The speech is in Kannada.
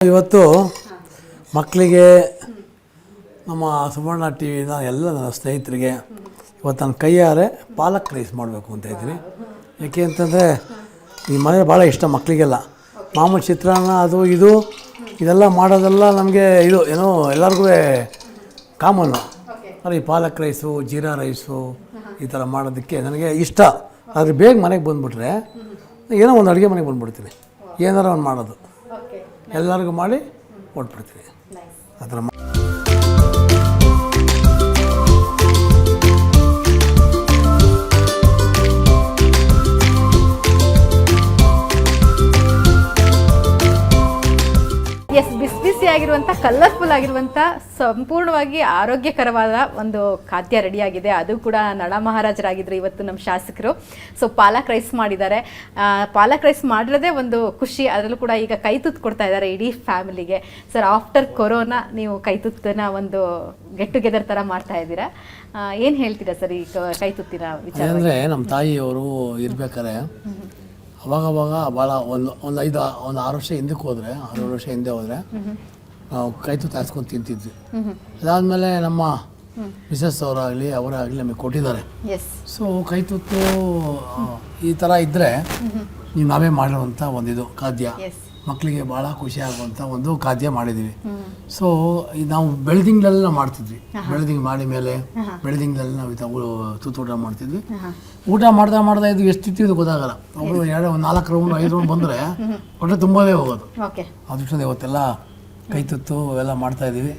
ಇವತ್ತು ಮಕ್ಕಳಿಗೆ ನಮ್ಮ ಸುವರ್ಣ ಟಿ ವಿನ ಎಲ್ಲ ನನ್ನ ಸ್ನೇಹಿತರಿಗೆ ಇವತ್ತು ನನ್ನ ಕೈಯಾರೆ ಪಾಲಕ್ ರೈಸ್ ಮಾಡಬೇಕು ಅಂತ ಇದ್ದೀನಿ. ಏಕೆ ಅಂತಂದರೆ ಈ ಮನೆ ಭಾಳ ಇಷ್ಟ ಮಕ್ಕಳಿಗೆಲ್ಲ. ಮಾಮೂಲು ಚಿತ್ರಾನ್ನ ಅದು ಇದು ಇದೆಲ್ಲ ಮಾಡೋದೆಲ್ಲ ನಮಗೆ ಇದು ಏನೋ ಎಲ್ಲರಿಗೂ ಕಾಮನ್ನು. ಆದರೆ ಈ ಪಾಲಕ್ ರೈಸು ಜೀರಾ ರೈಸು ಈ ಥರ ಮಾಡೋದಕ್ಕೆ ನನಗೆ ಇಷ್ಟ. ಆದರೆ ಬೇಗ ಮನೆಗೆ ಬಂದುಬಿಟ್ರೆ ಏನೋ ಒಂದು ಅಡುಗೆ ಮನೆಗೆ ಬಂದುಬಿಡ್ತೀನಿ, ಏನಾರ ಒಂದು ಮಾಡೋದು ಎಲ್ಲರಿಗೂ ಮಾಡಿ ಕೊಟ್ಬಿಡ್ತೀನಿ ಆ ಥರ. ಎಸ್, ಬಿಸಿ ಆಗಿರುವಂಥ ಕಲರ್ಫುಲ್ ಆಗಿರುವಂಥ ಸಂಪೂರ್ಣವಾಗಿ ಆರೋಗ್ಯಕರವಾದ ಒಂದು ಖಾದ್ಯ ರೆಡಿಯಾಗಿದೆ. ಅದು ಕೂಡ ನಳ ಮಹಾರಾಜರಾಗಿದ್ದರು ಇವತ್ತು ನಮ್ಮ ಶಾಸಕರು. ಸೊ ಪಾಲಕ್ ರೈಸ್ ಮಾಡಿದ್ದಾರೆ. ಪಾಲಕ್ ರೈಸ್ ಮಾಡಿರೋದೇ ಒಂದು ಖುಷಿ. ಅದರಲ್ಲೂ ಕೂಡ ಈಗ ಕೈ ತುತ್ತು ಕೊಡ್ತಾ ಇದ್ದಾರೆ ಇಡೀ ಫ್ಯಾಮಿಲಿಗೆ. ಸರ್, ಆಫ್ಟರ್ ಕೊರೋನಾ ನೀವು ಕೈ ತುತ್ತನ್ನ ಒಂದು ಗೆಟ್ ಟುಗೆದರ್ ಥರ ಮಾಡ್ತಾ ಇದ್ದೀರಾ. ಏನು ಹೇಳ್ತೀರಾ ಸರ್ ಈ ಕೈ ತುತ್ತಿನ ವಿಚಾರ? ಅಂದರೆ ನಮ್ಮ ತಾಯಿಯವರು ಇರ್ಬೇಕಾದ್ರೆ ಅವಾಗವಾಗ ಭಾಳ ಒಂದು 6 ವರ್ಷ ಹಿಂದಕ್ಕೆ ಹೋದರೆ 6 ವರ್ಷ ಹಿಂದೆ ಹೋದರೆ ನಾವು ಕೈ ತುತ್ತು ಹಾಸ್ಕೊಂಡು ತಿಂತಿದ್ವಿ. ಅದಾದಮೇಲೆ ನಮ್ಮ ಮಿಸಸ್ ಅವರಾಗಲಿ ಅವರಾಗಲಿ ನಮಗೆ ಕೊಟ್ಟಿದ್ದಾರೆ. ಸೊ ಕೈ ತುತ್ತು ಈ ಥರ ಇದ್ದರೆ ನೀವು ನಾವೇ ಮಾಡಿರುವಂಥ ಒಂದಿದು ಖಾದ್ಯ ಮಕ್ಕಳಿಗೆ ಭಾಳ ಖುಷಿ ಆಗುವಂಥ ಒಂದು ಖಾದ್ಯ ಮಾಡಿದ್ದೀವಿ. ಸೊ ನಾವು ಬೆಳೆದಿಂಗ್ಳೆಲ್ಲ ಮಾಡ್ತಿದ್ವಿ. ಬೆಳೆದಿಂಗ್ ಮಾಡಿ ಮೇಲೆ ಬೆಳೆದಿಂಗ್ಳೆಲ್ಲ ನಾವು ತುತ್ತು ಊಟ ಮಾಡ್ತಿದ್ವಿ. ಊಟ ಮಾಡ್ತಾ ಇದು ಎಷ್ಟು ತಿಂತಿದ್ದು ಗೊತ್ತಾಗಲ್ಲ. ಒಬ್ಬರು 4 ರೌಂಡ್ 5 ರೌಂಡ್ ಬಂದರೆ ಹೊಟ್ಟೆ ತುಂಬದೇ ಹೋಗೋದು. ಅದಕ್ಕೆ ಇವತ್ತೆಲ್ಲ ಕೈ ತುತ್ತು ಎಲ್ಲ ಮಾಡ್ತಾ ಇದ್ದೀವಿ.